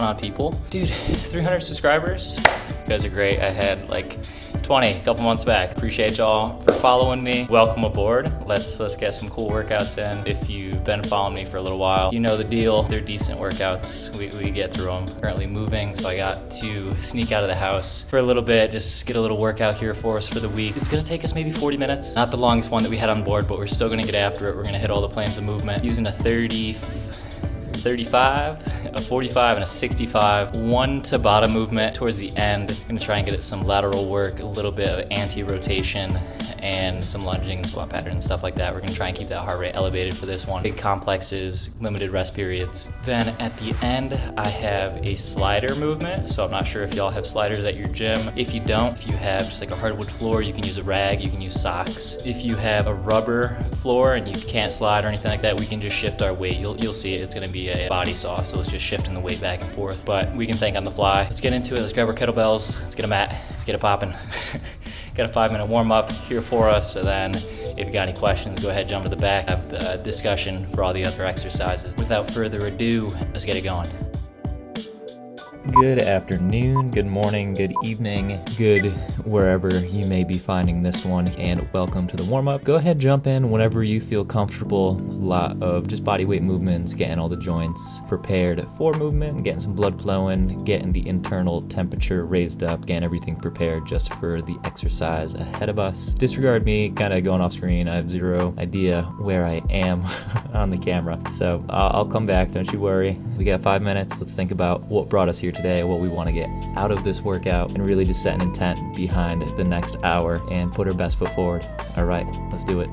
going on, people? Dude, 300 subscribers. You guys are great. I had like 20 a couple months back. Appreciate y'all for following me. Welcome aboard. Let's get some cool workouts in. If you've been following me for a little while, you know the deal. They're decent workouts. We get through them. Currently moving, so I got to sneak out of the house for a little bit, just get a little workout here for us for the week. It's gonna take us maybe 40 minutes. Not the longest one that we had on board, but we're still gonna get after it. We're gonna hit all the planes of movement using a 35, a 45, and a 65. One TABATA movement towards the end. I'm gonna try and get it some lateral work, a little bit of anti-rotation, and some lunging, squat pattern, and stuff like that. We're gonna try and keep that heart rate elevated for this one. Big complexes, limited rest periods. Then at the end, I have a slider movement. So I'm not sure if y'all have sliders at your gym. If you don't, if you have just like a hardwood floor, you can use a rag, you can use socks. If you have a rubber floor and you can't slide or anything like that, we can just shift our weight. You'll see it. It's gonna be a body saw, so it's just shifting the weight back and forth. But we can think on the fly. Let's get into it. Let's grab our kettlebells. Let's get a mat. Let's get it popping. Got a 5-minute warm up here for us. So then if you got any questions, go ahead, jump to the back, have the discussion for all the other exercises. Without further ado, let's get it going. Good afternoon, good morning, good evening, good wherever you may be finding this one, and welcome to the warm-up. Go ahead, jump in whenever you feel comfortable. A lot of just body weight movements, getting all the joints prepared for movement, getting some blood flowing, getting the internal temperature raised up, getting everything prepared just for the exercise ahead of us. Disregard me kind of going off screen. I have zero idea where I am on the camera, so I'll come back, don't you worry. We got 5 minutes. Let's think about what brought us here today, what we want to get out of this workout, and really just set an intent behind the next hour and put our best foot forward. All right, let's do it.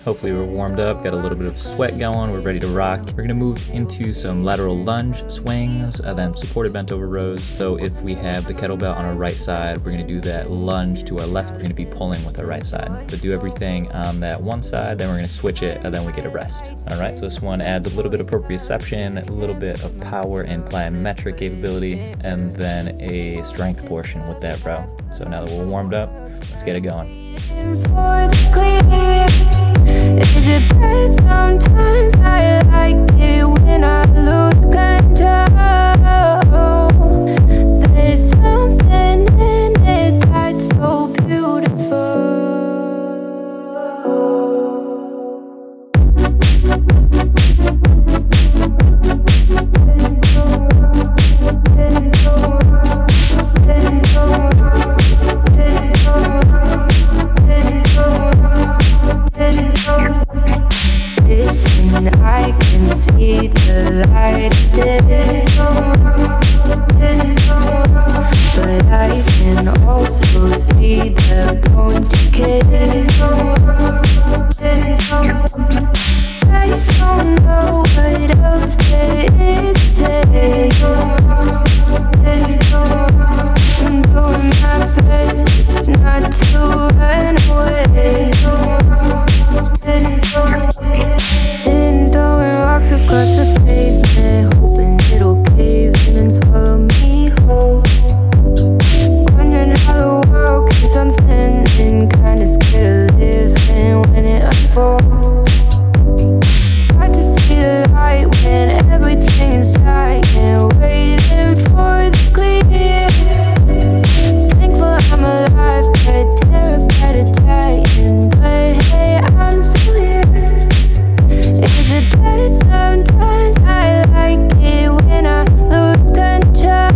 Hopefully we're warmed up, got a little bit of sweat going, we're ready to rock. We're gonna move into some lateral lunge swings, then supported bent over rows. So if we have the kettlebell on our right side, we're gonna do that lunge to our left, we're gonna be pulling with our right side. So do everything on that one side, then we're gonna switch it, and then we get a rest. All right, so this one adds a little bit of proprioception, a little bit of power and plyometric capability, and then a strength portion with that row. So now that we're warmed up, let's get it going. Is it bad sometimes? I like it when I lose control. There's something in it that's so beautiful. Listen, I can see the light but I can also see the bones decay. I don't know what else there is to say. I'm doing my best not to run away. Sitting throwing rocks across the pavement, hoping it'll cave in and swallow me whole. Wondering how the world keeps on spinning, kinda scared of living when it unfolds. Hard to see the light when everything is dying, waiting for the clear. Thankful I'm alive, but terrified of dying. But hey, I'm still here. Is it bad sometimes? I like it when I lose control.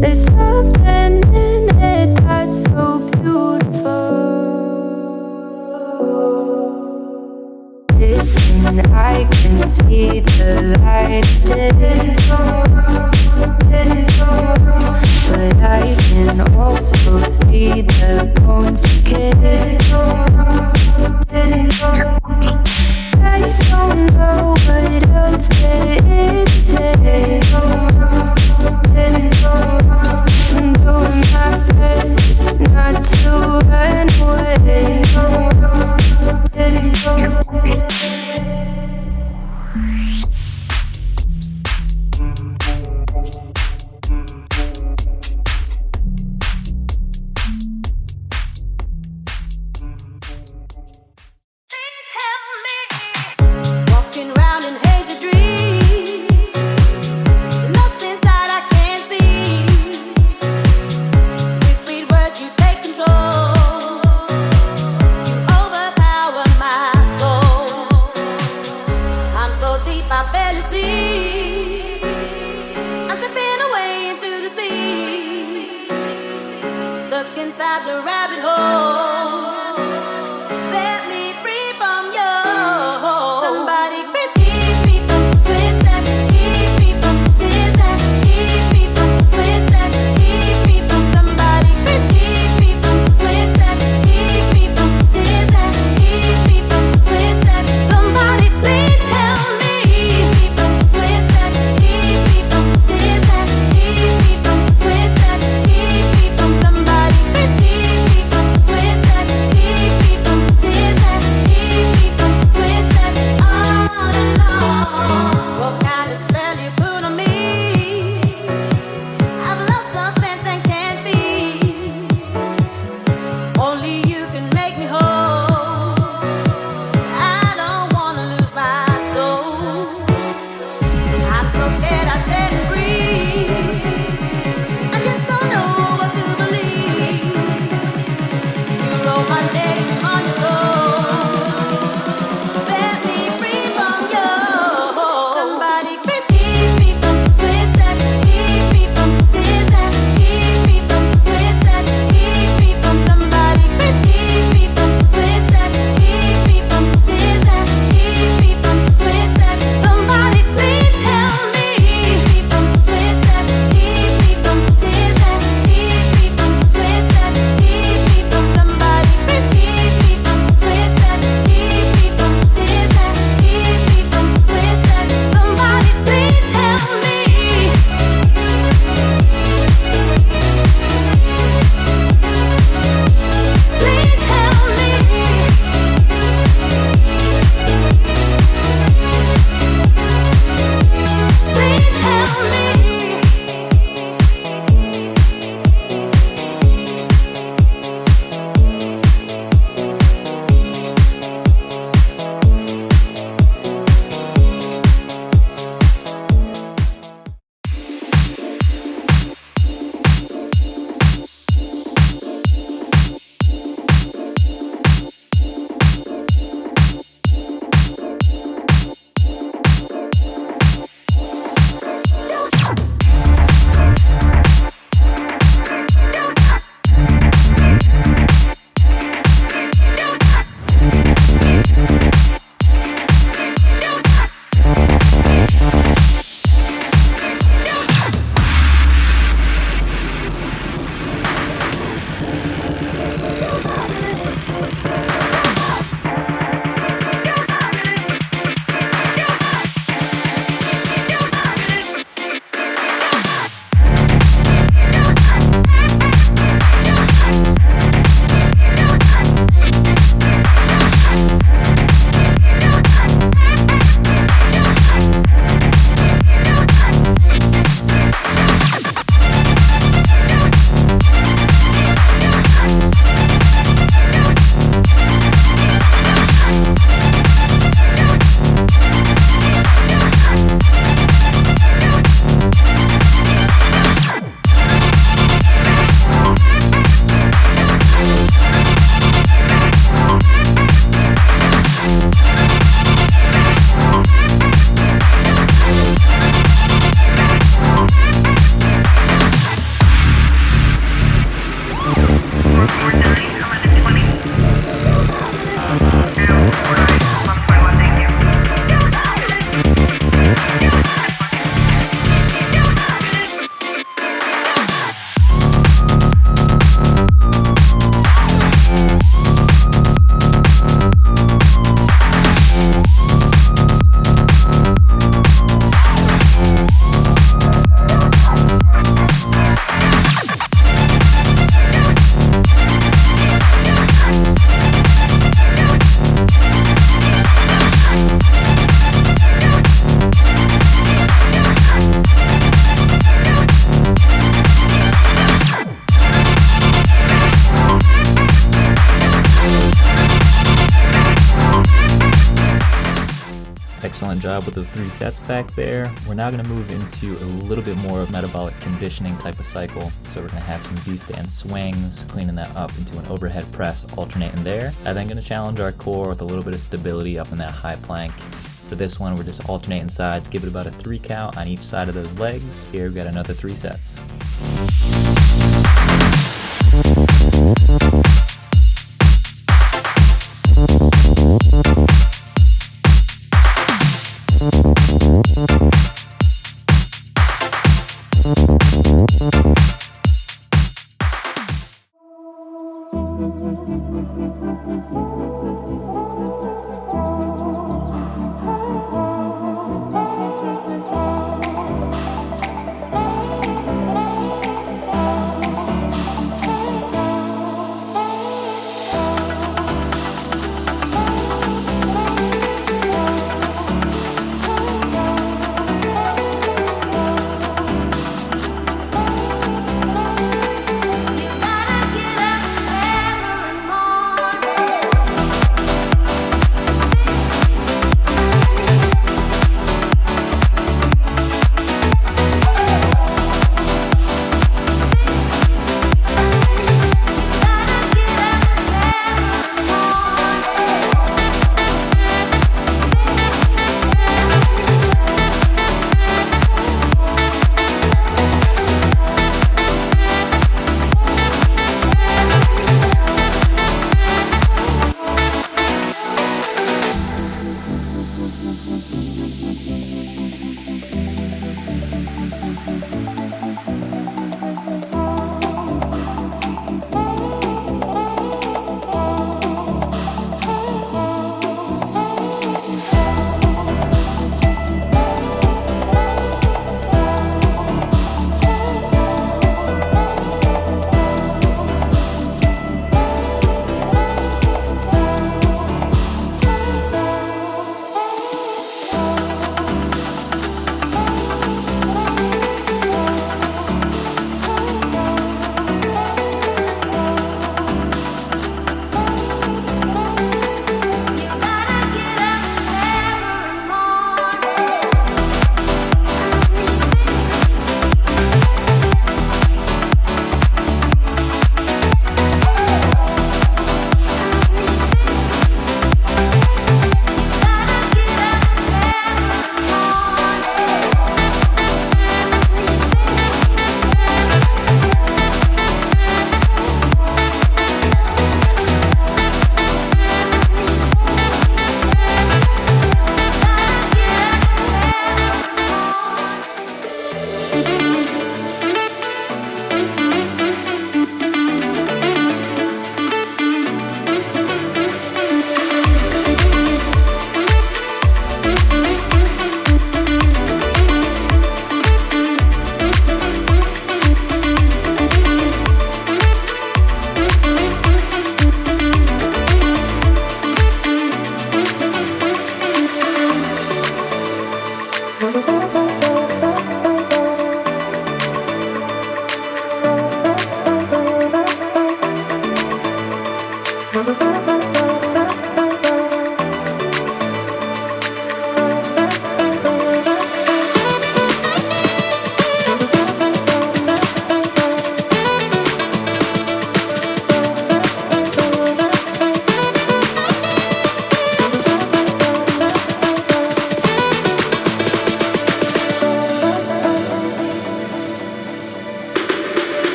There's something in it that's so beautiful. Listen, I can see the light but I can also see the bones decay. I don't know what else there is to say. I'm doing my best not to run away. Inside the rabbit hole, set me free from you. Somebody please keep me from twisting, keep me from twisting, keep me from twisting, keep me from somebody please keep me from twisting, keep me from twisting, keep me from twisting. Somebody please help me. Keep me from twisting, keep me from twisting, keep me from twisting, keep me from somebody. Keep me from twisting. job with those 3 sets back there. We're now going to move into a little bit more of metabolic conditioning type of cycle. So we're going to have some V-stand swings, cleaning that up into an overhead press, alternating there. And then going to challenge our core with a little bit of stability up in that high plank. For this one, we're just alternating sides, give it about a 3 count on each side of those legs. Here we've got another 3 sets.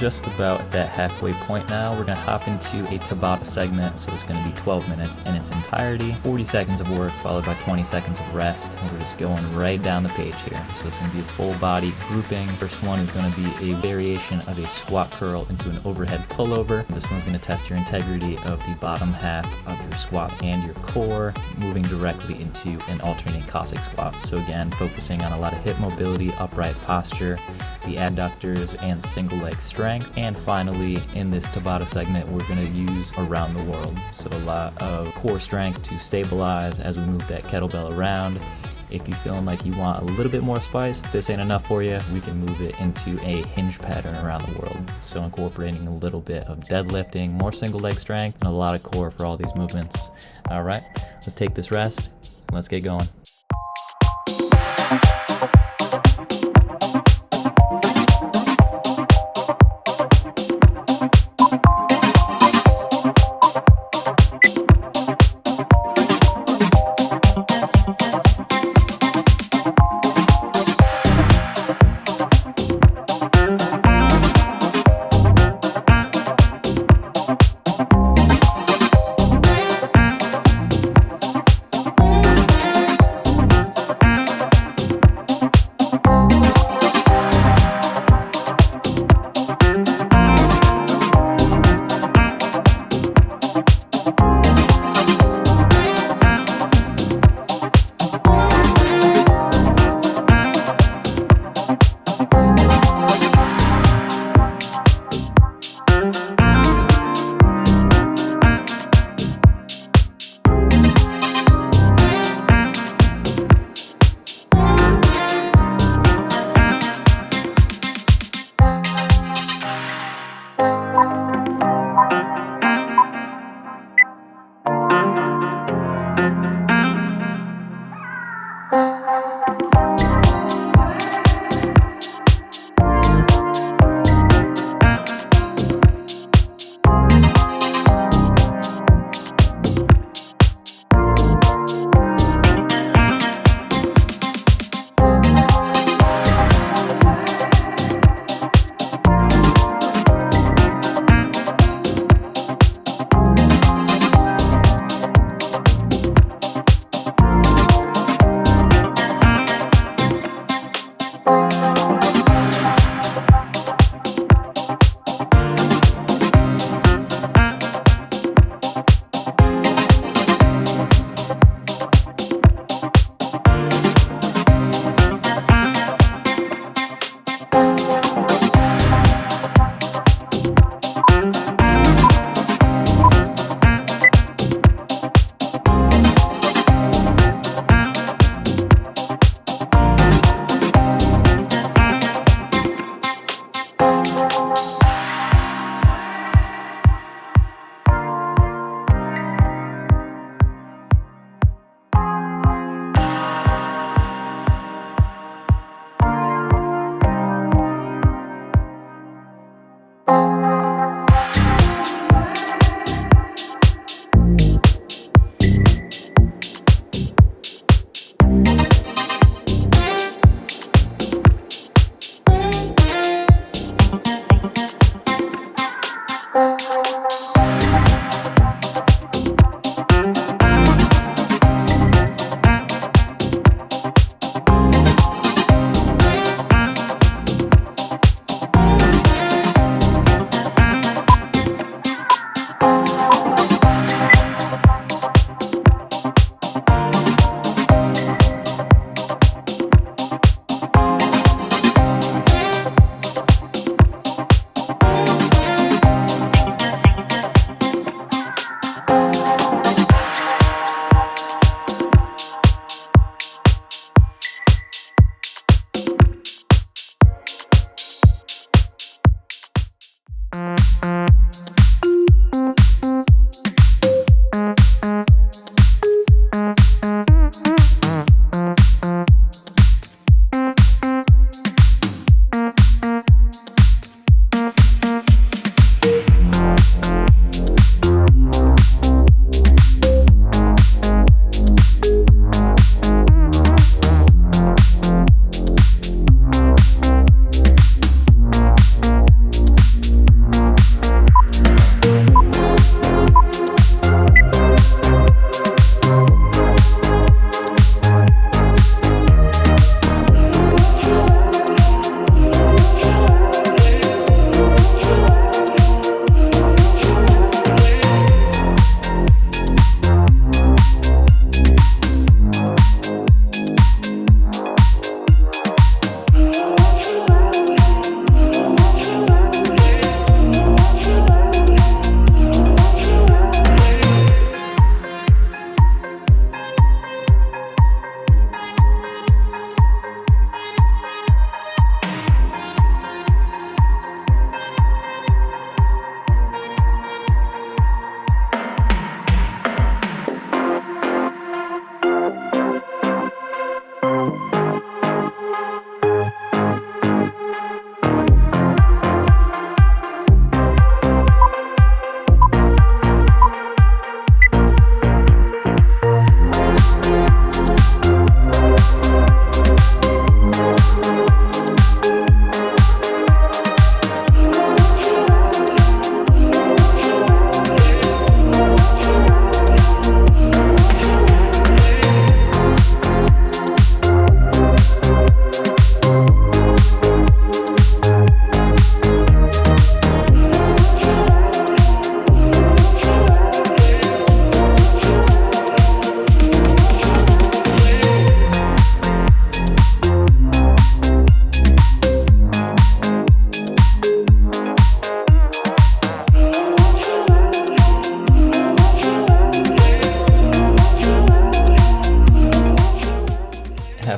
just about at that halfway point now. We're going to hop into a TABATA segment, so it's going to be 12 minutes in its entirety, 40 seconds of work followed by 20 seconds of rest, and we're just going right down the page here. So it's going to be a full body grouping. First one is going to be a variation of a squat curl into an overhead pullover. This one's going to test your integrity of the bottom half of your squat and your core, moving directly into an alternating Cossack squat. So again, focusing on a lot of hip mobility, upright posture, the adductors, and single leg strength. And finally, in this TABATA segment, we're going to use around the world. So a lot of core strength to stabilize as we move that kettlebell around. If you're feeling like you want a little bit more spice, if this ain't enough for you, we can move it into a hinge pattern around the world. So incorporating a little bit of deadlifting, more single leg strength, and a lot of core for all these movements. All right, let's take this rest. Let's get going.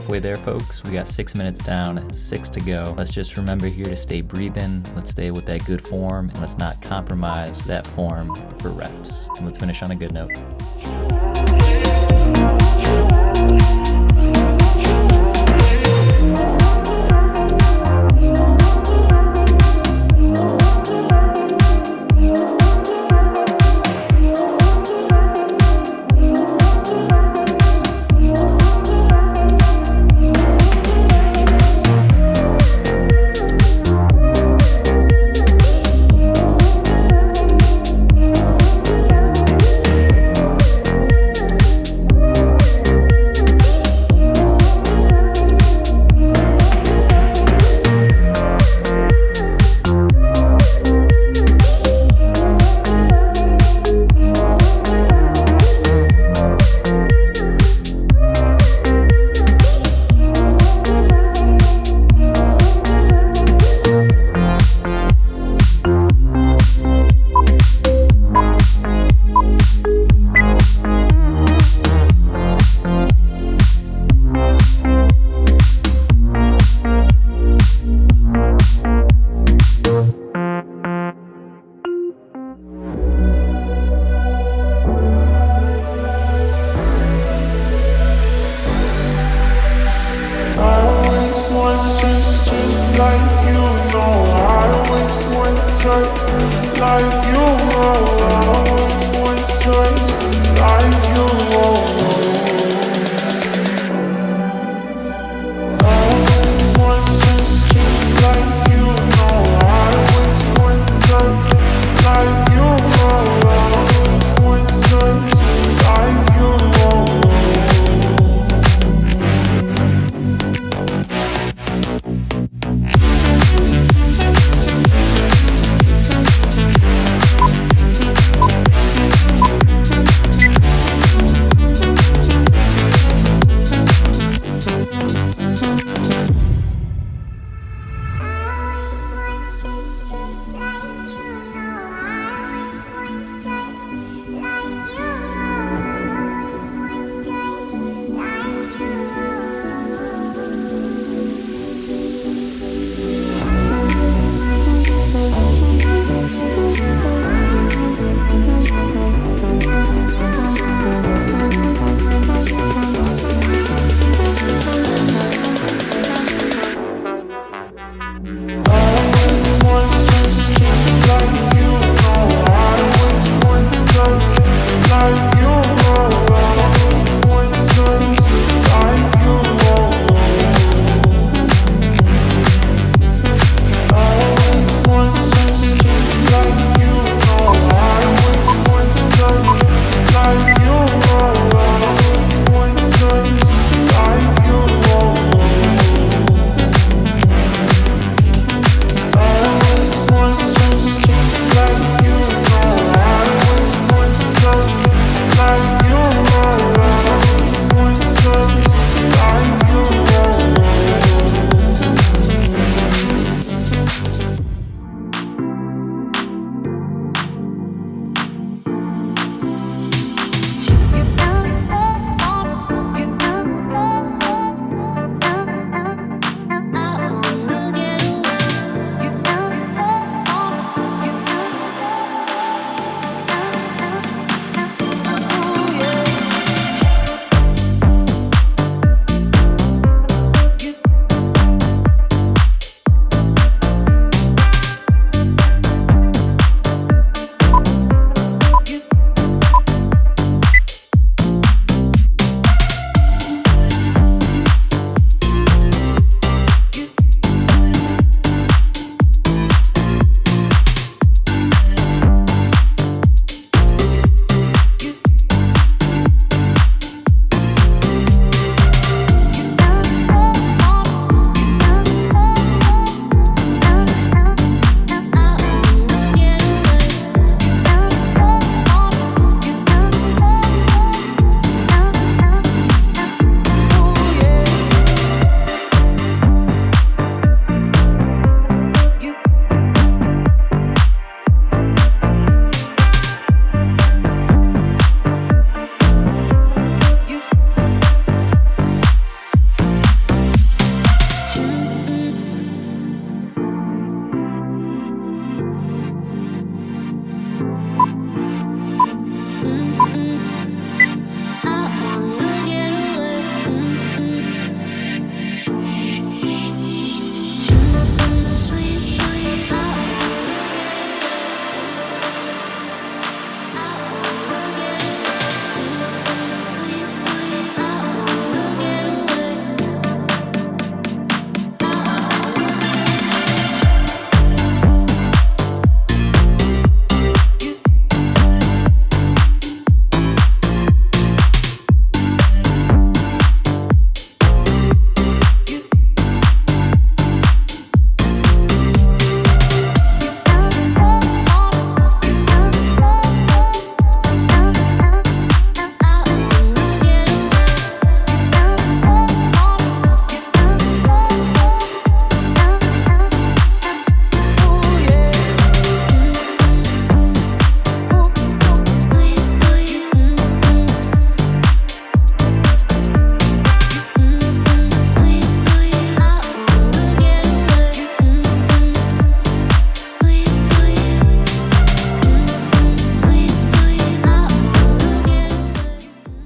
halfway there, folks. We got 6 minutes down, 6 to go. Let's just remember here to stay breathing. Let's stay with that good form, and let's not compromise that form for reps. And let's finish on a good note.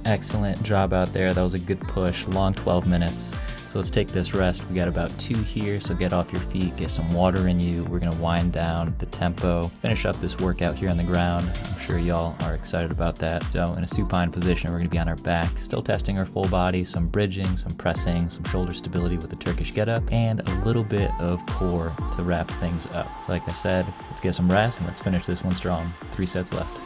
Excellent job out there. That was a good push, long 12 minutes. So let's take this rest. We got about 2 here, so get off your feet, get some water in you. We're gonna wind down the tempo, finish up this workout here on the ground. I'm sure y'all are excited about that. So in a supine position, we're gonna be on our back, still testing our full body, some bridging, some pressing, some shoulder stability with the Turkish get-up, and a little bit of core to wrap things up. So like I said, let's get some rest and let's finish this one strong. 3 sets left.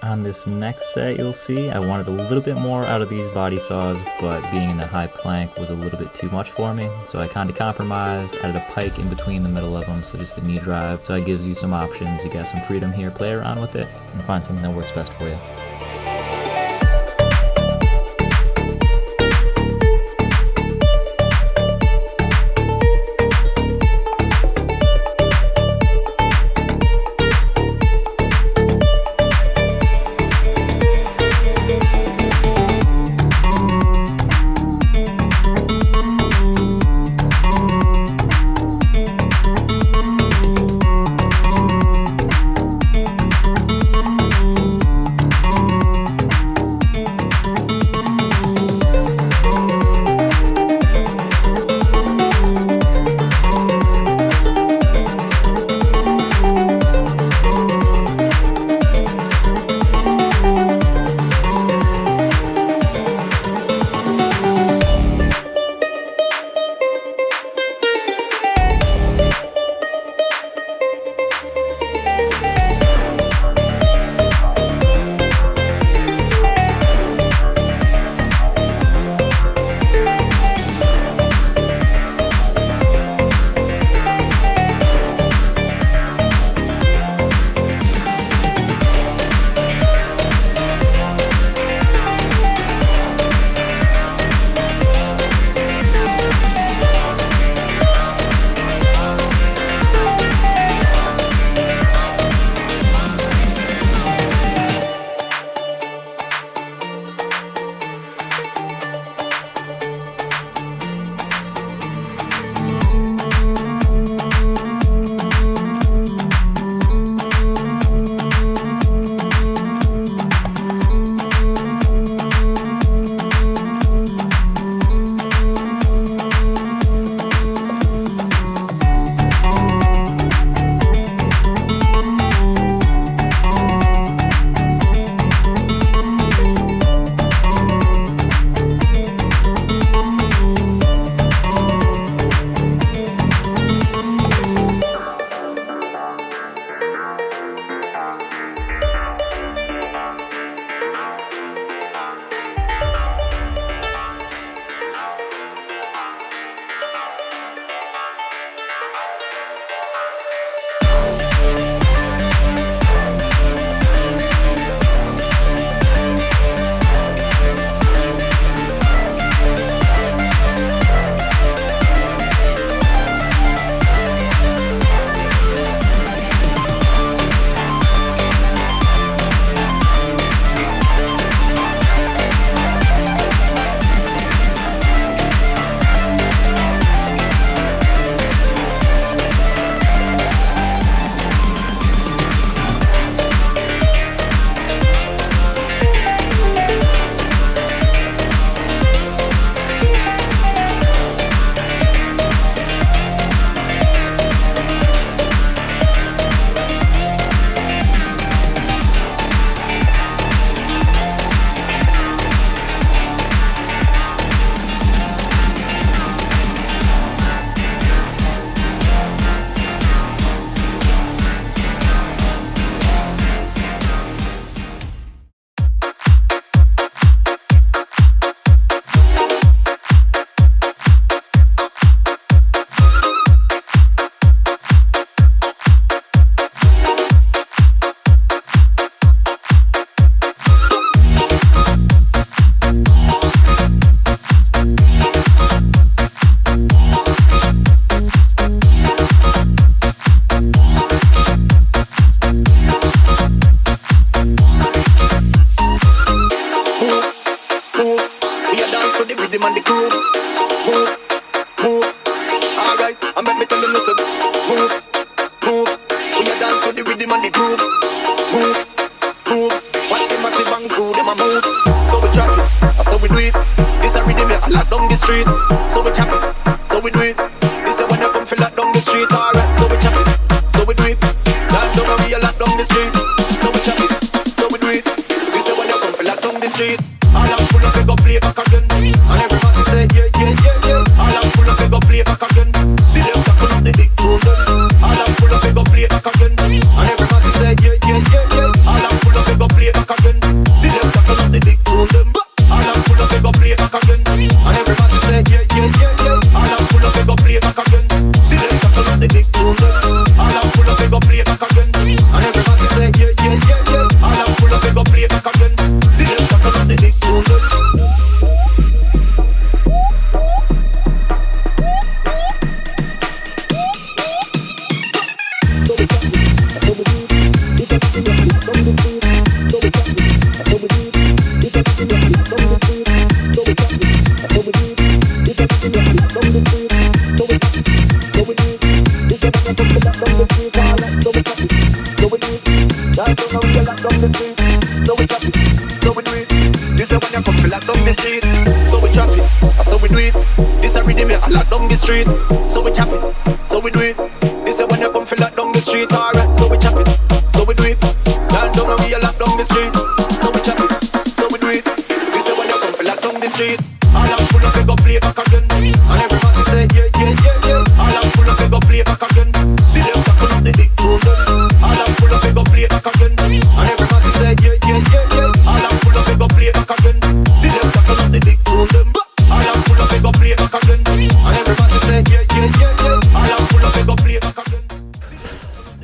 On this next set, you'll see I wanted a little bit more out of these body saws, but being in the high plank was a little bit too much for me, so I kind of compromised, added a pike in between the middle of them, so just the knee drive. So it gives you some options, you got some freedom here, play around with it, and find something that works best for you. move. We a dance to the rhythm and the groove. Move, move. Alright, I make me tell them listen. Move, move. We a dance to the rhythm and the groove. Move, move. Watch them massive and crew, them a move. So we chop it, that's how we do it. This a rhythm I lock down the street. So we chop it, so we do it. This a when you come feel lock down the street. Alright, so we chop it, so we do it. Lock down and we a lock down the street. So we chop it, so we do it. This a when you come feel lock down the street. All I'm full of, they go play back again. And every man say yeah, yeah, yeah, yeah. All I'm full of, they go play back again. See them tackle up the big tune them. All I'm full of, they go play back again. And every man say yeah, yeah, yeah, yeah. All I'm full of, they go play back again. See them tackle up the big tune them. All I'm full of, they go play back again. And every man say yeah, yeah, yeah, yeah. All I'm full of, they go play back again. See them tackle up the big tune them. All I'm full of, they go play back again. And every man say yeah, yeah, yeah, yeah. All I'm full of, they go play back again. See them tackle up the big tune them. Street, so we chop it, so we do it. This is when you come feel lock down the street, alright. So we chop it, so we do it. Down down and we a lock down the street, so we chop it, so we do it. This is when you come feel lock down the street. All I'm full of, they go play back again. And every man say yeah, yeah, yeah, yeah. All I'm full of, they go play back again. See them tackle up the big tune them. All I'm full of, they go play back again. And every man say yeah, yeah, yeah, yeah. All I'm full of, they go play back again. See them tackle up the big tune them. All I'm full of, they go play back again. And every man say yeah, yeah, yeah, yeah. All I'm full of, they go play back again.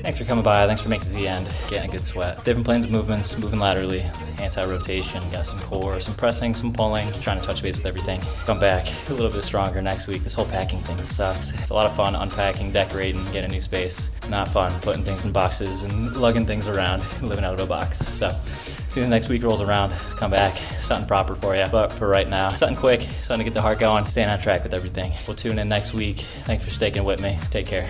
Thanks for coming by. Thanks for making it to the end. Getting a good sweat. Different planes of movements, moving laterally, anti-rotation, got some core, some pressing, some pulling, trying to touch base with everything. Come back a little bit stronger next week. This whole packing thing sucks. It's a lot of fun unpacking, decorating, getting a new space. Not fun putting things in boxes and lugging things around, living out of a box. So as soon as next week rolls around, come back, something proper for you. But for right now, something quick, something to get the heart going, staying on track with everything. We'll tune in next week. Thanks for sticking with me. Take care.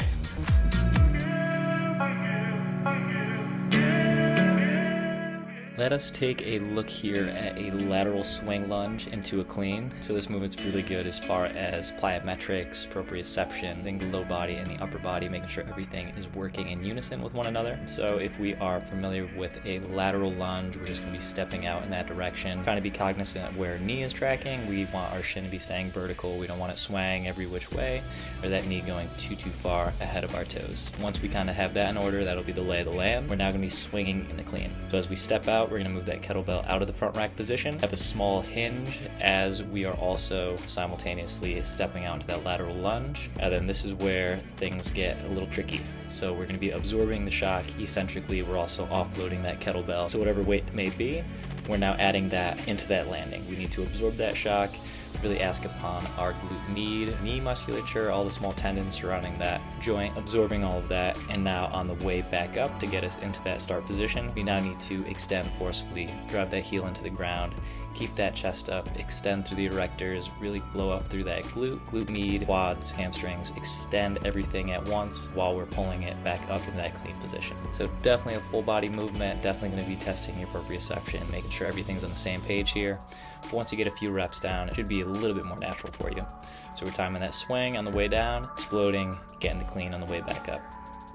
Let us take a look here at a lateral swing lunge into a clean. So this movement's really good as far as plyometrics, proprioception, getting the low body and the upper body, making sure everything is working in unison with one another. So if we are familiar with a lateral lunge, we're just going to be stepping out in that direction, trying to be cognizant of where knee is tracking. We want our shin to be staying vertical. We don't want it swaying every which way or that knee going too far ahead of our toes. Once we kind of have that in order, that'll be the lay of the land. We're now going to be swinging in the clean. So as we step out, we're going to move that kettlebell out of the front rack position, have a small hinge as we are also simultaneously stepping out into that lateral lunge. And then this is where things get a little tricky. So we're going to be absorbing the shock eccentrically. We're also offloading that kettlebell. So whatever weight it may be, we're now adding that into that landing. We need to absorb that shock, really ask upon our glute med, knee musculature, all the small tendons surrounding that joint, absorbing all of that. And now on the way back up to get us into that start position, we now need to extend forcefully, drive that heel into the ground, keep that chest up, extend through the erectors, really blow up through that glute med, quads, hamstrings, extend everything at once while we're pulling it back up into that clean position. So definitely a full body movement, definitely going to be testing your proprioception, making sure everything's on the same page here. But once you get a few reps down, it should be a little bit more natural for you. So we're timing that swing on the way down, exploding, getting the clean on the way back up.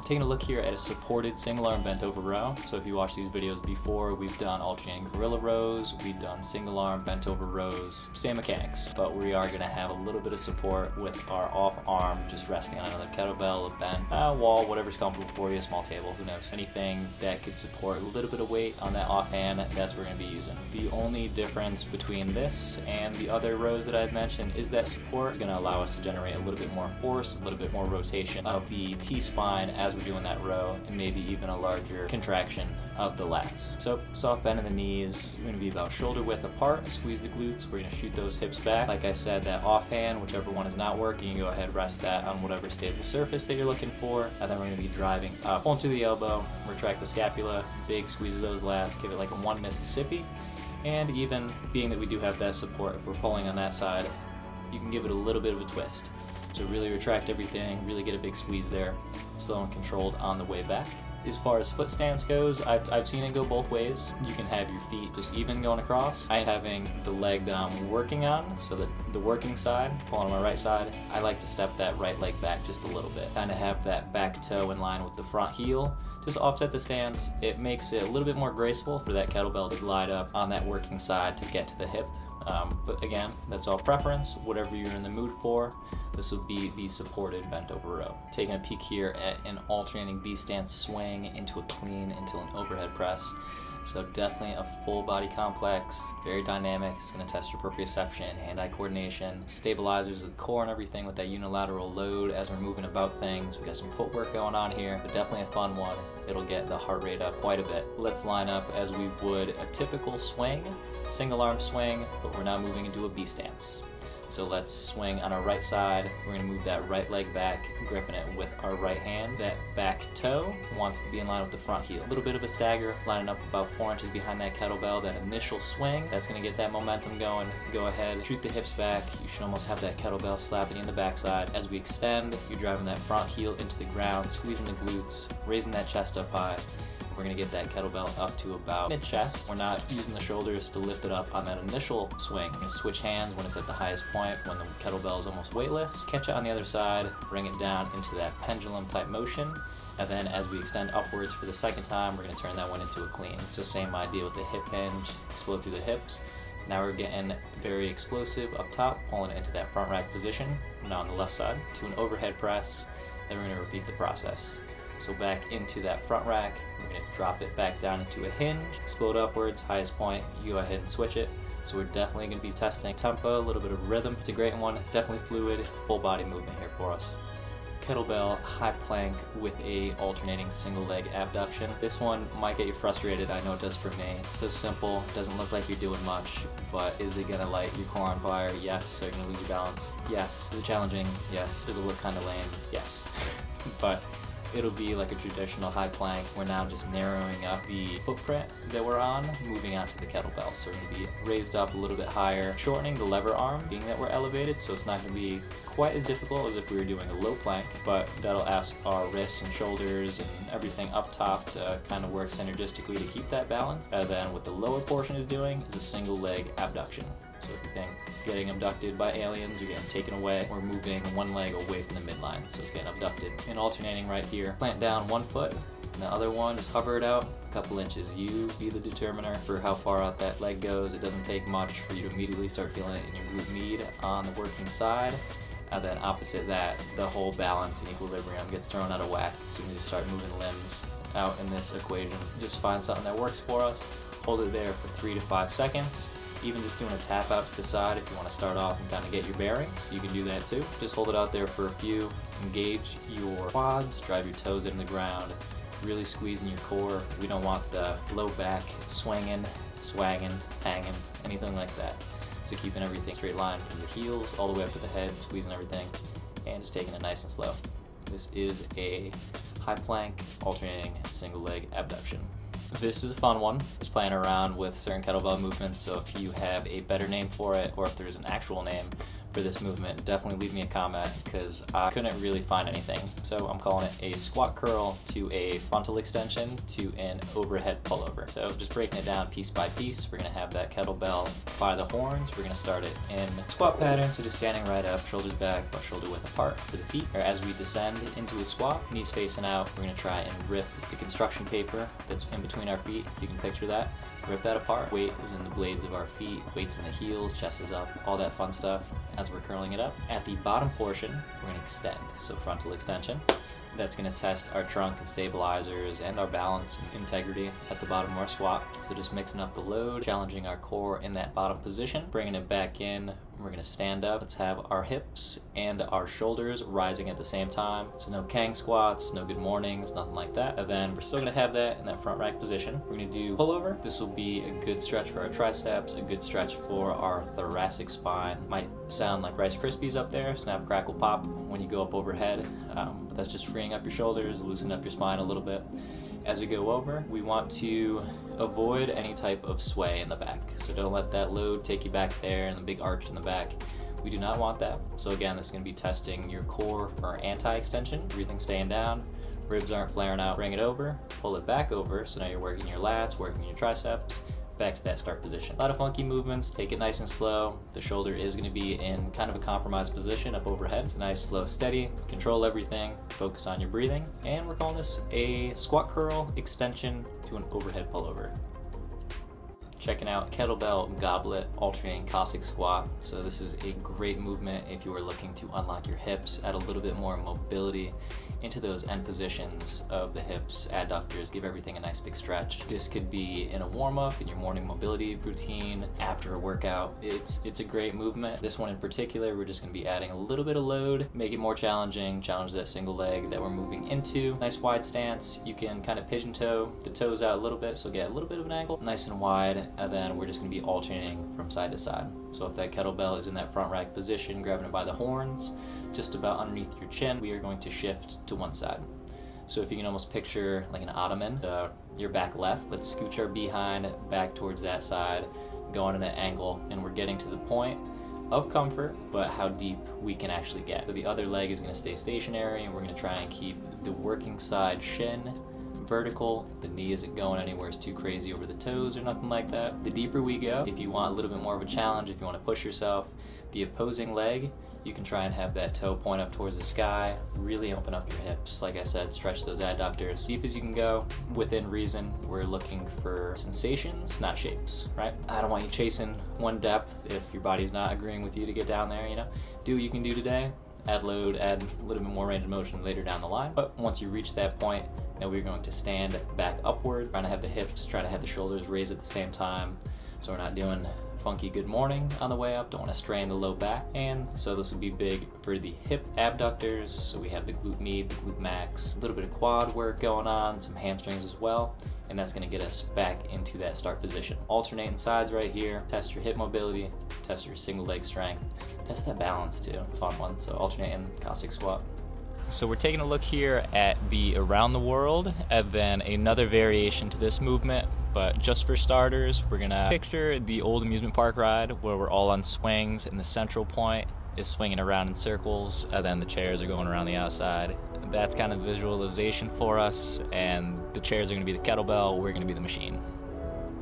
Taking a look here at a supported single arm bent over row. So if you watched these videos before, we've done alternating gorilla rows, we've done single arm bent over rows, same mechanics, but we are going to have a little bit of support with our off arm just resting on another kettlebell, a bent wall, whatever's comfortable for you, a small table, who knows. Anything that could support a little bit of weight on that offhand, that's what we're going to be using. The only difference between this and the other rows that I've mentioned is that support is going to allow us to generate a little bit more force, a little bit more rotation of the T-spine as we're doing that row, and maybe even a larger contraction of the lats. So soft bend in the knees, you're going to be about shoulder width apart, squeeze the glutes, we're going to shoot those hips back. Like I said, that offhand, whichever one is not working, you go ahead, rest that on whatever stable surface that you're looking for, and then we're going to be driving up, pulling through the elbow, retract the scapula, big squeeze of those lats, give it like a 1 Mississippi, And even being that we do have that support, if we're pulling on that side, you can give it a little bit of a twist. So really retract everything, really get a big squeeze there, slow and controlled on the way back. As far as foot stance goes, I've seen it go both ways. You can have your feet just even going across. I having the leg that I'm working on, so that the working side, pulling on my right side, I like to step that right leg back just a little bit. Kind of have that back toe in line with the front heel. Just offset the stance. It makes it a little bit more graceful for that kettlebell to glide up on that working side to get to the hip. But again, that's all preference, whatever you're in the mood for. This will be the supported bent over row. Taking a peek here at an alternating B stance swing into a clean, into an overhead press. So definitely a full body complex, very dynamic. It's going to test your proprioception, hand-eye coordination, stabilizers of the core and everything with that unilateral load as we're moving about things. We got some footwork going on here, but definitely a fun one. It'll get the heart rate up quite a bit. Let's line up as we would a typical swing, single arm swing, but we're now moving into a B stance. So let's swing on our right side. We're going to move that right leg back, gripping it with our right hand. That back toe wants to be in line with the front heel. A little bit of a stagger, lining up about 4 inches behind that kettlebell. That initial swing, that's going to get that momentum going. Go ahead, shoot the hips back. You should almost have that kettlebell slapping in the backside. As we extend, you're driving that front heel into the ground, squeezing the glutes, raising that chest up high. We're going to get that kettlebell up to about mid-chest. We're not using the shoulders to lift it up on that initial swing. We're going to switch hands when it's at the highest point, when the kettlebell is almost weightless. Catch it on the other side, bring it down into that pendulum type motion. And then as we extend upwards for the second time, we're going to turn that one into a clean. So same idea with the hip hinge, explode through the hips. Now we're getting very explosive up top, pulling it into that front rack position. Now on the left side to an overhead press. Then we're going to repeat the process. So back into that front rack, we're going to drop it back down into a hinge, explode upwards, highest point, you go ahead and switch it. So we're definitely going to be testing tempo, a little bit of rhythm. It's a great one, definitely fluid, full body movement here for us. Kettlebell high plank with a alternating single leg abduction. This one might get you frustrated, I know it does for me. It's so simple, doesn't look like you're doing much, but is it going to light your core on fire? Yes. Are you going to lose your balance? Yes. Is it challenging? Yes. Does it look kind of lame? Yes. But it'll be like a traditional high plank. We're now just narrowing up the footprint that we're on, moving out to the kettlebell. So we're going to be raised up a little bit higher, shortening the lever arm, being that we're elevated, so it's not going to be quite as difficult as if we were doing a low plank, but that'll ask our wrists and shoulders and everything up top to kind of work synergistically to keep that balance. And then what the lower portion is doing is a single leg abduction. So if you think getting abducted by aliens, you're getting taken away, we're moving one leg away from the midline, so it's getting abducted. And alternating right here, plant down one foot, and the other one, just hover it out a couple inches. You be the determiner for how far out that leg goes. It doesn't take much for you to immediately start feeling it in your glute med on the working side. And then opposite that, the whole balance and equilibrium gets thrown out of whack as soon as you start moving limbs out in this equation. Just find something that works for us, hold it there for 3 to 5 seconds. Even just doing a tap out to the side if you want to start off and kind of get your bearings, you can do that too. Just hold it out there for a few, engage your quads, drive your toes into the ground, really squeezing your core. We don't want the low back swinging, swagging, hanging, anything like that. So keeping everything straight line from the heels all the way up to the head, squeezing everything, and just taking it nice and slow. This is a high plank alternating single leg abduction. This is a fun one. Just playing around with certain kettlebell movements, so if you have a better name for it or if there's an actual name for this movement, definitely leave me a comment because I couldn't really find anything. So I'm calling it a squat curl to a frontal extension to an overhead pullover. So just breaking it down piece by piece, we're going to have that kettlebell by the horns. We're going to start it in squat pattern, so just standing right up, shoulders back, butt shoulder width apart for the feet. Or as we descend into a squat, knees facing out, we're going to try and rip the construction paper that's in between our feet, if you can picture that. Rip that apart. Weight is in the blades of our feet, weight's in the heels, chest is up, all that fun stuff as we're curling it up. At the bottom portion, we're going to extend, so frontal extension. That's going to test our trunk and stabilizers and our balance and integrity at the bottom of our squat. So just mixing up the load, challenging our core in that bottom position, bringing it back in. We're going to stand up. Let's have our hips and our shoulders rising at the same time. So no Kang squats, no good mornings, nothing like that. And then we're still going to have that in that front rack position. We're going to do pullover. This will be a good stretch for our triceps, a good stretch for our thoracic spine. Might sound like Rice Krispies up there, snap, crackle, pop when you go up overhead. But that's just freeing up your shoulders, loosening up your spine a little bit. As we go over, we want to avoid any type of sway in the back. So don't let that load take you back there and the big arch in the back. We do not want that. So again, this is going to be testing your core for anti-extension, breathing staying down, ribs aren't flaring out. Bring it over, pull it back over, so now you're working your lats, working your triceps, back to that start position. A lot of funky movements, take it nice and slow. The shoulder is going to be in kind of a compromised position up overhead. It's nice, slow, steady, control everything, focus on your breathing, and we're calling this a squat curl extension to an overhead pullover. Checking out kettlebell goblet alternating Cossack squat. So this is a great movement if you are looking to unlock your hips, add a little bit more mobility into those end positions of the hips, adductors, give everything a nice big stretch. This could be in a warm-up, in your morning mobility routine, after a workout. It's a great movement. This one in particular, we're just gonna be adding a little bit of load, make it more challenging, challenge that single leg that we're moving into. Nice wide stance. You can kind of pigeon toe the toes out a little bit, so get a little bit of an angle, nice and wide, and then we're just gonna be alternating from side to side. So if that kettlebell is in that front rack position, grabbing it by the horns, just about underneath your chin, we are going to shift to one side. So if you can almost picture like an ottoman, your back left, let's scooch our behind back towards that side, going at an angle, and we're getting to the point of comfort, but how deep we can actually get. So the other leg is gonna stay stationary, and we're gonna try and keep the working side shin vertical. The knee isn't going anywhere too crazy over the toes or nothing like that. The deeper we go, if you want a little bit more of a challenge, if you want to push yourself, the opposing leg, you can try and have that toe point up towards the sky, really open up your hips. Like I said, stretch those adductors. Deep as you can go, within reason. We're looking for sensations, not shapes, right? I don't want you chasing one depth if your body's not agreeing with you to get down there, you know? Do what you can do today, add load, add a little bit more range of motion later down the line. But once you reach that point, now we're going to stand back upward, trying to have the hips, trying to have the shoulders raised at the same time, so we're not doing funky good morning on the way up, don't want to strain the low back. And so this will be big for the hip abductors, so we have the glute med, the glute max, a little bit of quad work going on, some hamstrings as well, and that's going to get us back into that start position. Alternating sides right here, test your hip mobility, test your single leg strength, test that balance too, fun one. So alternating Cossack squat. So we're taking a look here at the around the world, and then another variation to this movement. But just for starters, we're gonna picture the old amusement park ride where we're all on swings and the central point is swinging around in circles, and then the chairs are going around the outside. That's kind of visualization for us, and the chairs are gonna be the kettlebell, we're gonna be the machine.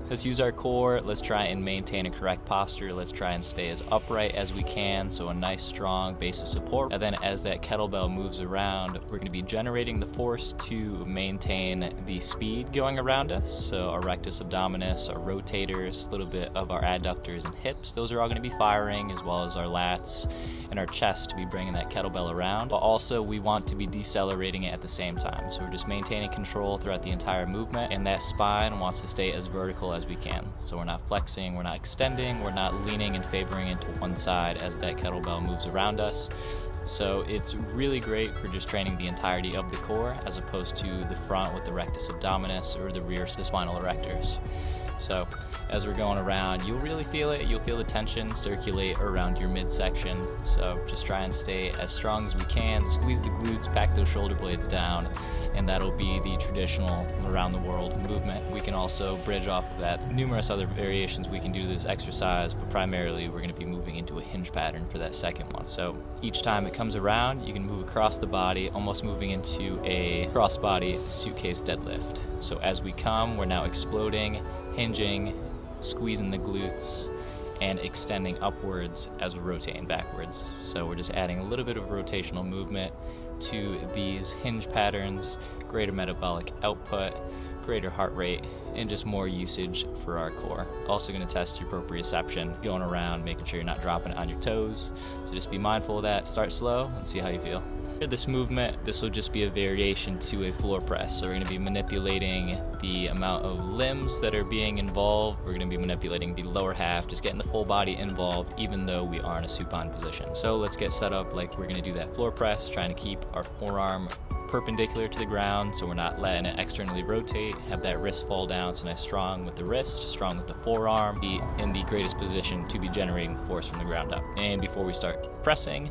Let's use our core, let's try and maintain a correct posture, let's try and stay as upright as we can, so a nice strong base of support. And then as that kettlebell moves around, we're going to be generating the force to maintain the speed going around us. So our rectus abdominis, our rotators, a little bit of our adductors and hips, those are all going to be firing, as well as our lats and our chest to be bringing that kettlebell around. But also we want to be decelerating it at the same time. So we're just maintaining control throughout the entire movement, and that spine wants to stay as vertical as we can. So we're not flexing, we're not extending, we're not leaning and favoring into one side as that kettlebell moves around us. So it's really great for just training the entirety of the core, as opposed to the front with the rectus abdominis or the rear, the spinal erectors. So as we're going around, you'll really feel it. You'll feel the tension circulate around your midsection. So just try and stay as strong as we can. Squeeze the glutes, pack those shoulder blades down, and that'll be the traditional around the world movement. We can also bridge off of that. Numerous other variations we can do to this exercise, but primarily we're going to be moving into a hinge pattern for that second one. So each time it comes around, you can move across the body, almost moving into a cross-body suitcase deadlift. So as we come, we're now exploding, hinging, squeezing the glutes, and extending upwards as we're rotating backwards. So we're just adding a little bit of rotational movement to these hinge patterns, greater metabolic output, greater heart rate, and just more usage for our core. Also going to test your proprioception, going around, making sure you're not dropping it on your toes. So just be mindful of that. Start slow and see how you feel. This movement, this will just be a variation to a floor press. So we're going to be manipulating the amount of limbs that are being involved. We're going to be manipulating the lower half, just getting the full body involved, even though we are in a supine position. So let's get set up like we're going to do that floor press, trying to keep our forearm perpendicular to the ground, so we're not letting it externally rotate. Have that wrist fall down, so nice strong with the wrist, strong with the forearm, be in the greatest position to be generating force from the ground up. And before we start pressing,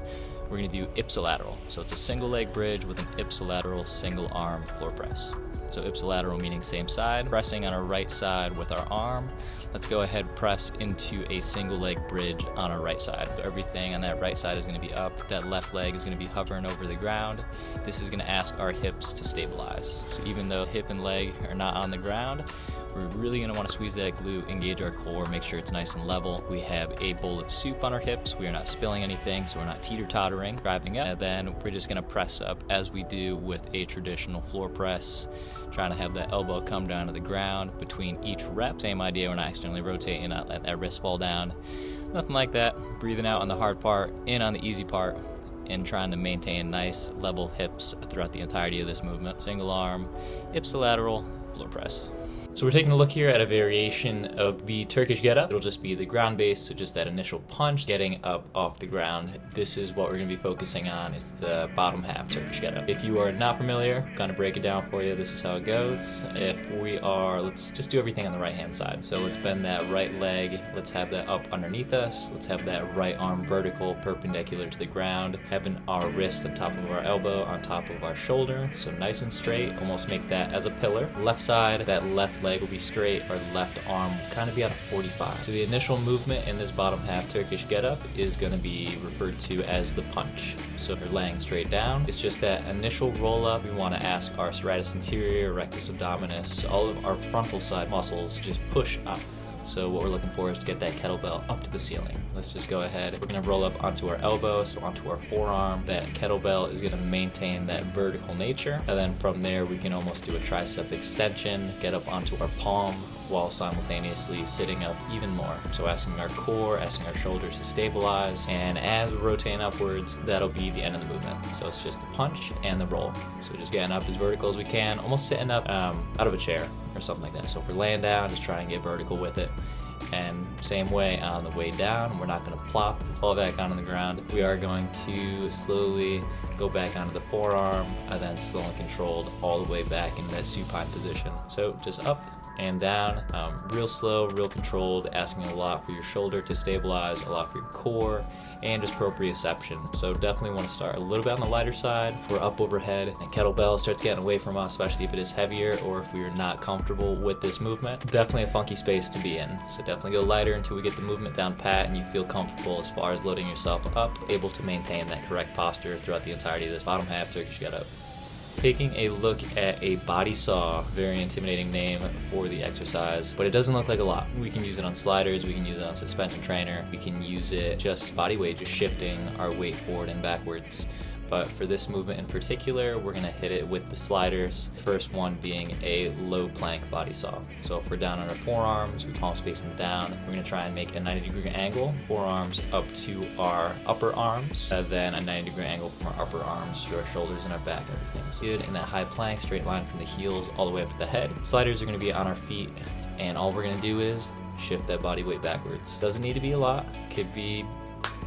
we're gonna do ipsilateral. So it's a single leg bridge with an ipsilateral single arm floor press. So ipsilateral meaning same side, pressing on our right side with our arm. Let's go ahead and press into a single leg bridge on our right side. Everything on that right side is gonna be up. That left leg is gonna be hovering over the ground. This is gonna ask our hips to stabilize. So even though hip and leg are not on the ground, we're really gonna wanna squeeze that glute, engage our core, make sure it's nice and level. We have a bowl of soup on our hips. We are not spilling anything, so we're not teeter-tottering, driving up. And then we're just gonna press up as we do with a traditional floor press, trying to have that elbow come down to the ground between each rep. Same idea, we're not externally rotating, not letting that wrist fall down. Nothing like that. Breathing out on the hard part, in on the easy part, and trying to maintain nice level hips throughout the entirety of this movement. Single arm, ipsilateral, floor press. So we're taking a look here at a variation of the Turkish getup. It'll just be the ground base, so just that initial punch, getting up off the ground. This is what we're gonna be focusing on, is the bottom half Turkish getup. If you are not familiar, I'm gonna break it down for you. This is how it goes. If we are, let's just do everything on the right hand side. So let's bend that right leg, let's have that up underneath us, let's have that right arm vertical, perpendicular to the ground, having our wrist on top of our elbow, on top of our shoulder, so nice and straight, almost make that as a pillar. Left side, that left leg will be straight, our left arm will kind of be at a 45. So the initial movement in this bottom half Turkish getup is going to be referred to as the punch. So if you're laying straight down, it's just that initial roll up. We want to ask our serratus anterior, rectus abdominis, all of our frontal side muscles just push up. So what we're looking for is to get that kettlebell up to the ceiling. Let's just go ahead. We're gonna roll up onto our elbow, so onto our forearm. That kettlebell is gonna maintain that vertical nature. And then from there, we can almost do a tricep extension, get up onto our palm, while simultaneously sitting up even more. So asking our core, asking our shoulders to stabilize, and as we're rotating upwards, that'll be the end of the movement. So it's just the punch and the roll. So just getting up as vertical as we can, almost sitting up out of a chair or something like that. So if we're laying down, just try and get vertical with it. And same way on the way down, we're not gonna plop and fall back onto the ground. We are going to slowly go back onto the forearm, and then slow and controlled all the way back into that supine position. So just up and down, real slow, real controlled, asking a lot for your shoulder to stabilize, a lot for your core, and just proprioception. So definitely want to start a little bit on the lighter side. If we're up overhead and kettlebell starts getting away from us, especially if it is heavier or if we are not comfortable with this movement, definitely a funky space to be in. So definitely go lighter until we get the movement down pat and you feel comfortable as far as loading yourself up, able to maintain that correct posture throughout the entirety of this bottom half Turkish getup. Taking a look at a body saw, very intimidating name for the exercise, but it doesn't look like a lot. We can use it on sliders, we can use it on suspension trainer, we can use it just body weight, just shifting our weight forward and backwards. But for this movement in particular, we're gonna hit it with the sliders. First one being a low plank body saw. So if we're down on our forearms, we palms facing down, we're gonna try and make a 90-degree angle, forearms up to our upper arms, and then a 90-degree angle from our upper arms to our shoulders and our back, everything's good. In that high plank, straight line from the heels all the way up to the head. Sliders are gonna be on our feet, and all we're gonna do is shift that body weight backwards. Doesn't need to be a lot, could be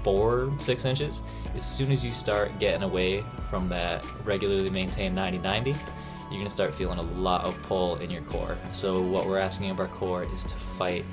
4-6 inches. As soon as you start getting away from that regularly maintained 90-90, you're gonna start feeling a lot of pull in your core. So what we're asking of our core is to fight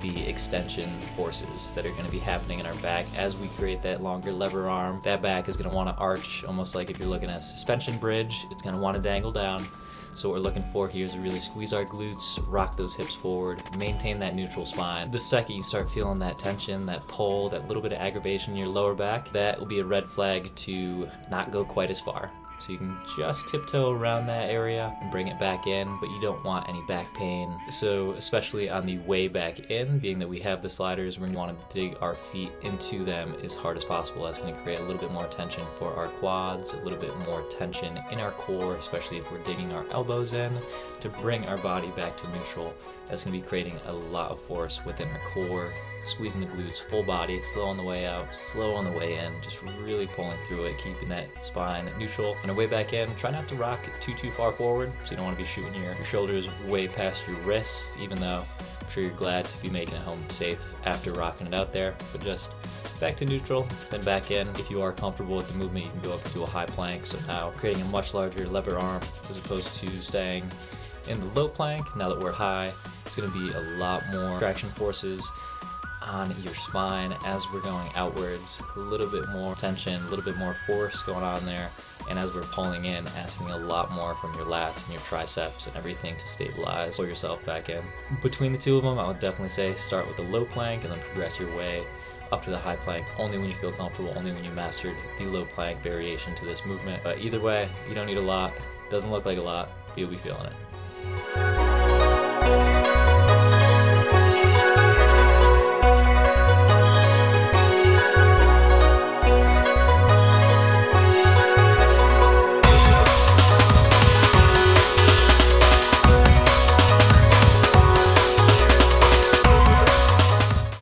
the extension forces that are gonna be happening in our back as we create that longer lever arm. That back is gonna wanna arch, almost like if you're looking at a suspension bridge, it's gonna wanna dangle down. So what we're looking for here is to really squeeze our glutes, rock those hips forward, maintain that neutral spine. The second you start feeling that tension, that pull, that little bit of aggravation in your lower back, that will be a red flag to not go quite as far. So you can just tiptoe around that area and bring it back in, but you don't want any back pain. So especially on the way back in, being that we have the sliders, we're gonna wanna dig our feet into them as hard as possible. That's gonna create a little bit more tension for our quads, a little bit more tension in our core, especially if we're digging our elbows in to bring our body back to neutral. That's gonna be creating a lot of force within our core, squeezing the glutes, full body, slow on the way out, slow on the way in, just really pulling through it, keeping that spine neutral. On the way back in, try not to rock too far forward, so you don't want to be shooting your shoulders way past your wrists, even though I'm sure you're glad to be making it home safe after rocking it out there. But just back to neutral, then back in. If you are comfortable with the movement, you can go up to a high plank, so now creating a much larger lever arm as opposed to staying in the low plank. Now that we're high, it's going to be a lot more traction forces on your spine as we're going outwards. A little bit more tension, a little bit more force going on there. And as we're pulling in, asking a lot more from your lats and your triceps and everything to stabilize, pull yourself back in. Between the two of them, I would definitely say start with the low plank and then progress your way up to the high plank only when you feel comfortable, only when you mastered the low plank variation to this movement. But either way, you don't need a lot. Doesn't look like a lot, but you'll be feeling it.